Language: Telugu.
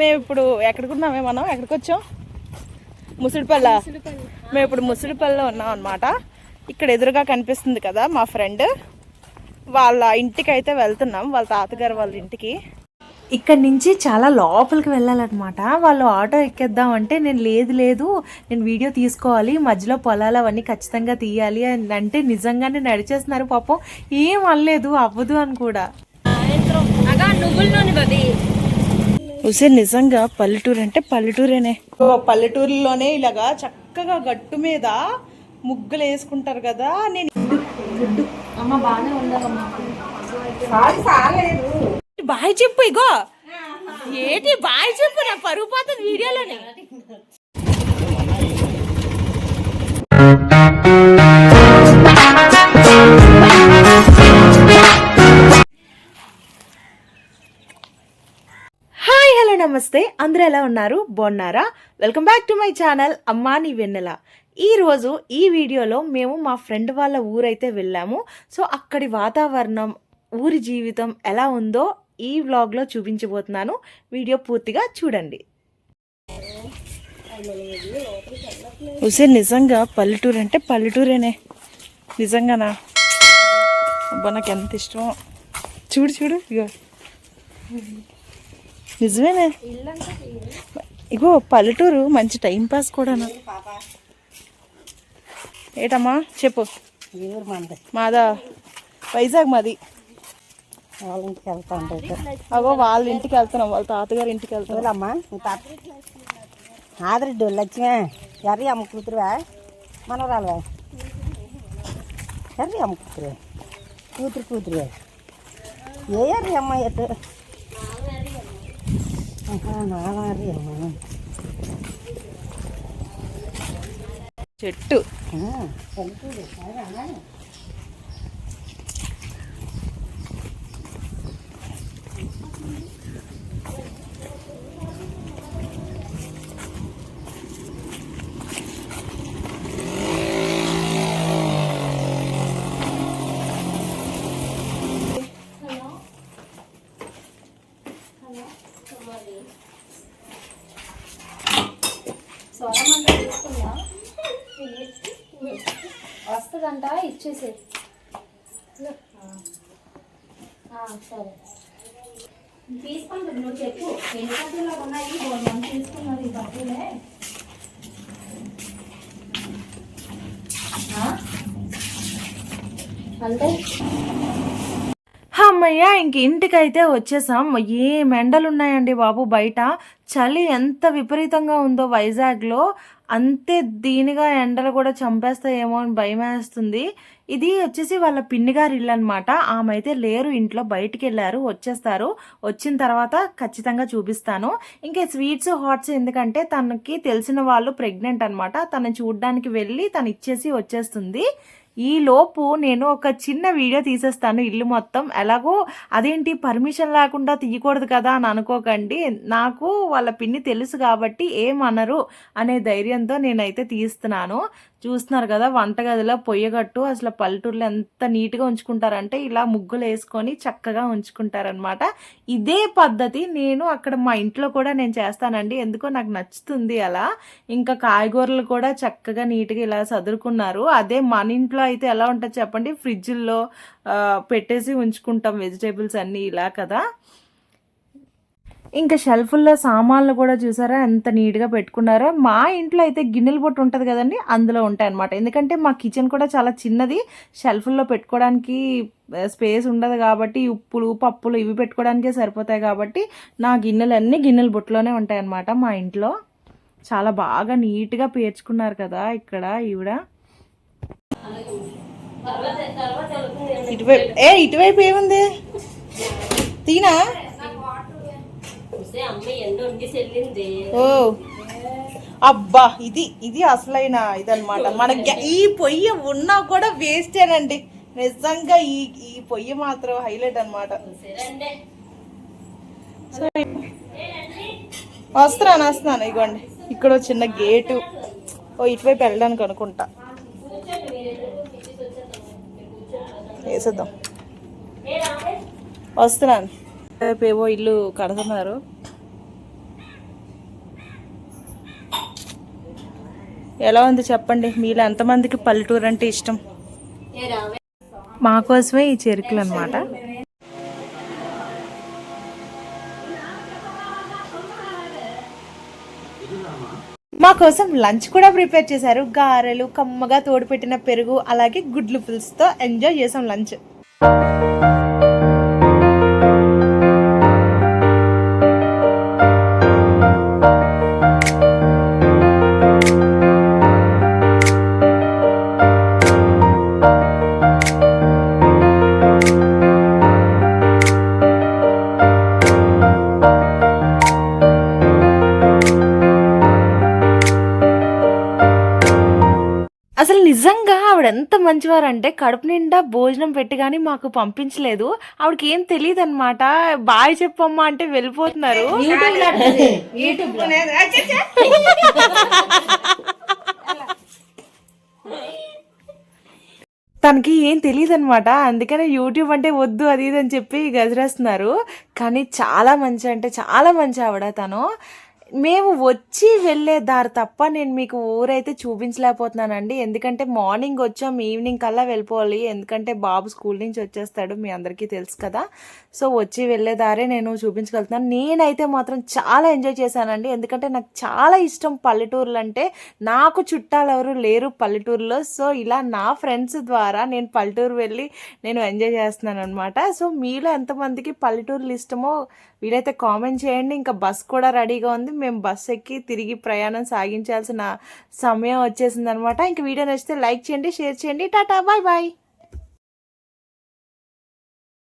మేము ఇప్పుడు ఎక్కడికున్నామే, మనం ఎక్కడికి వచ్చాం? ముసిడిపల్లి. మేము ఇప్పుడు ముసిడిపల్లిలో ఉన్నాం అనమాట. ఇక్కడ ఎదురుగా కనిపిస్తుంది కదా మా ఫ్రెండ్ వాళ్ళ ఇంటికి అయితే వెళ్తున్నాం, వాళ్ళ తాతగారు వాళ్ళ ఇంటికి. ఇక్కడ నుంచి చాలా లోపలికి వెళ్ళాలన్నమాట. వాళ్ళు ఆటో ఎక్కేద్దాం అంటే నేను లేదు నేను వీడియో తీసుకోవాలి, మధ్యలో పొలాలు అవన్నీ ఖచ్చితంగా తీయాలి అని అంటే నిజంగానే నడిచేస్తున్నారు పాపం. ఏం అనలేదు, అవ్వదు అని కూడా. ఉసే నిజంగా పల్లెటూరు అంటే పల్లెటూరేనే. పల్లెటూరులోనే ఇలాగా చక్కగా గట్టు మీద ముగ్గులు వేసుకుంటారు కదా. నేను బాయ్ చెప్పు, ఇగో ఏటి బాయ్ చెప్పు, నా పరుగు పోతుంది వీడియోలోనే. హాయ్, హలో, నమస్తే. అందరూ ఎలా ఉన్నారు? బాగున్నారా? Welcome back to my channel అమ్మా నీ వెన్నెల. ఈరోజు ఈ వీడియోలో మేము మా ఫ్రెండ్ వాళ్ళ ఊరైతే వెళ్ళాము. సో అక్కడి వాతావరణం, ఊరి జీవితం ఎలా ఉందో ఈ వ్లాగ్లో చూపించబోతున్నాను. వీడియో పూర్తిగా చూడండి. ఉసే నిజంగా పల్లెటూరు అంటే పల్లెటూరేనే. నిజంగానా? అబ్బా నాకు ఎంత ఇష్టమో. చూడు చూడు, ఇగో నిజమేనే. ఇగో పల్లెటూరు మంచి టైం పాస్ కూడా. ఏటమ్మా చెప్పు. మాదా వైజాగ్ మాది. వాళ్ళ ఇంటికి వెళ్తా అగో వాళ్ళ ఇంటికి వెళ్తున్నాం, వాళ్ళ తాతగారి ఇంటికి వెళ్తున్నాం. అమ్మా ఆదరెడ్డి లక్ష్మే ఎర్రి అమ్మ కూతురువా, మనవరాలువా? ఎర్రి అమ్మ కూతురువే, కూతురువే. ఏ ఎర్రి అమ్మ ఎటు నారీ అమ్మ చెట్టు. వస్తుందంట, ఇచ్చేసే. సరే తీసుకుంటుంది, నువ్వు చెప్పు. ఎన్ని కప్పులు ఉన్నాయి? 4 మంది తీసుకున్నారు ఈ కప్పులే. అంటే అమ్మయ్య, ఇంక ఇంటికైతే వచ్చేసాం. ఏం ఎండలు ఉన్నాయండి బాబు బయట. చలి ఎంత విపరీతంగా ఉందో వైజాగ్లో, అంతే దీనిగా ఎండలు కూడా చంపేస్తాయేమో అని భయం వేస్తుంది. ఇది వచ్చేసి వాళ్ళ పిన్నిగారి ఇల్లు అనమాట. ఆమె అయితే లేరు ఇంట్లో, బయటికి వెళ్ళారు, వచ్చేస్తారు. వచ్చిన తర్వాత ఖచ్చితంగా చూపిస్తాను. ఇంకా స్వీట్స్ హాట్స్ ఎందుకంటే తనకి తెలిసిన వాళ్ళు ప్రెగ్నెంట్ అనమాట. తను చూడ్డానికి వెళ్ళి తను ఇచ్చేసి వచ్చేస్తుంది. ఈ లోపు నేను ఒక చిన్న వీడియో తీసేస్తాను ఇల్లు మొత్తం. ఎలాగో అదేంటి పర్మిషన్ లేకుండా తీయకూడదు కదా అని అనుకోకండి. నాకు వాళ్ళ పిన్ని తెలుసు కాబట్టి ఏమనరు అనే ధైర్యంతో నేనైతే తీస్తున్నాను. చూస్తున్నారు కదా వంటగదిలో పొయ్యగట్టు. అసలు పల్లెటూరులో ఎంత నీట్గా ఉంచుకుంటారంటే ఇలా ముగ్గులు వేసుకొని చక్కగా ఉంచుకుంటారనమాట. ఇదే పద్ధతి నేను అక్కడ మా ఇంట్లో కూడా నేను చేస్తానండి. ఎందుకో నాకు నచ్చుతుంది అలా. ఇంకా కాయగూరలు కూడా చక్కగా నీట్గా ఇలా సదురుకున్నారు. అదే మన ఇంట్లో అయితే ఎలా ఉంటుంది చెప్పండి, ఫ్రిడ్జ్లో పెట్టేసి ఉంచుకుంటాం వెజిటేబుల్స్ అన్నీ ఇలా కదా. ఇంకా షెల్ఫ్ల్లో సామాన్లు కూడా చూసారా ఎంత నీట్గా పెట్టుకున్నారో. మా ఇంట్లో అయితే గిన్నెల బొట్టు ఉంటుంది కదండి, అందులో ఉంటాయి అన్నమాట. ఎందుకంటే మా కిచెన్ కూడా చాలా చిన్నది, షెల్ఫ్ల్లో పెట్టుకోవడానికి స్పేస్ ఉండదు కాబట్టి ఉప్పులు పప్పులు ఇవి పెట్టుకోవడానికే సరిపోతాయి కాబట్టి నా గిన్నెలన్నీ గిన్నెల బొట్టులోనే ఉంటాయి అన్నమాట మా ఇంట్లో. చాలా బాగా నీట్గా పేర్చుకున్నారు కదా ఇక్కడ ఈవిడ. ఇటువైపు ఏముంది తీనా? ఓ అబ్బా, ఇది అసలైన ఇదనమాట. మనకి ఈ పొయ్యి ఉన్నా కూడా వేస్టేనండి నిజంగా. ఈ పొయ్యి మాత్రం హైలైట్ అనమాట. వస్తున్నాను ఇగోండి. ఇక్కడ చిన్న గేటు. ఇటువైపు వెళ్ళడానికి అనుకుంటా. వేసేద్దాం. వస్తున్నాను. ఏవో ఇల్లు కడుతున్నారు. ఎలా ఉంది చెప్పండి, మీలో ఎంతమందికి పల్లెటూరు అంటే ఇష్టం? మా కోసమే ఈ చెరుకులు అనమాట. మా కోసం లంచ్ కూడా ప్రిపేర్ చేశారు. గారెలు, కమ్మగా తోడుపెట్టిన పెరుగు, అలాగే గుడ్లు పులుసుతో ఎంజాయ్ చేసాం లంచ్. అసలు నిజంగా ఆవిడ ఎంత మంచివారంటే కడుపు నిండా భోజనం పెట్టి కానీ మాకు పంపించలేదు. ఆవిడకి ఏం తెలియదు అనమాట. బాయ్ చెప్పమ్మా అంటే వెళ్ళిపోతున్నారు. తనకి ఏం తెలియదు అనమాట. అందుకనే యూట్యూబ్ అంటే వద్దు అది ఇది అని చెప్పి గదిరేస్తున్నారు. కానీ చాలా మంచి అంటే చాలా మంచి ఆవిడ తను. మేము వచ్చి వెళ్ళే దారి తప్ప నేను మీకు ఊరైతే చూపించలేకపోతున్నానండి. ఎందుకంటే మార్నింగ్ వచ్చాం, ఈవినింగ్ కల్లా వెళ్ళిపోవాలి. ఎందుకంటే బాబు స్కూల్ నుంచి వచ్చేస్తాడు, మీ అందరికీ తెలుసు కదా. సో వచ్చి వెళ్ళే దారే నేను చూపించగలుగుతున్నాను. నేనైతే మాత్రం చాలా ఎంజాయ్ చేశానండి. ఎందుకంటే నాకు చాలా ఇష్టం పల్లెటూర్లు అంటే. నాకు చుట్టాలు ఎవరు లేరు పల్లెటూరులో. సో ఇలా నా ఫ్రెండ్స్ ద్వారా నేను పల్లెటూరు వెళ్ళి నేను ఎంజాయ్ చేస్తున్నాను అనమాట. సో మీలో ఎంతమందికి పల్లెటూరులు ఇష్టమో వీలైతే కామెంట్ చేయండి. ఇంకా బస్ కూడా రెడీగా ఉంది. మేము బస్ ఎక్కి తిరిగి ప్రయాణం సాగించాల్సిన సమయం వచ్చేసింది అనమాట. ఇంక వీడియో నచ్చితే లైక్ చేయండి, షేర్ చేయండి. Tata, bye bye.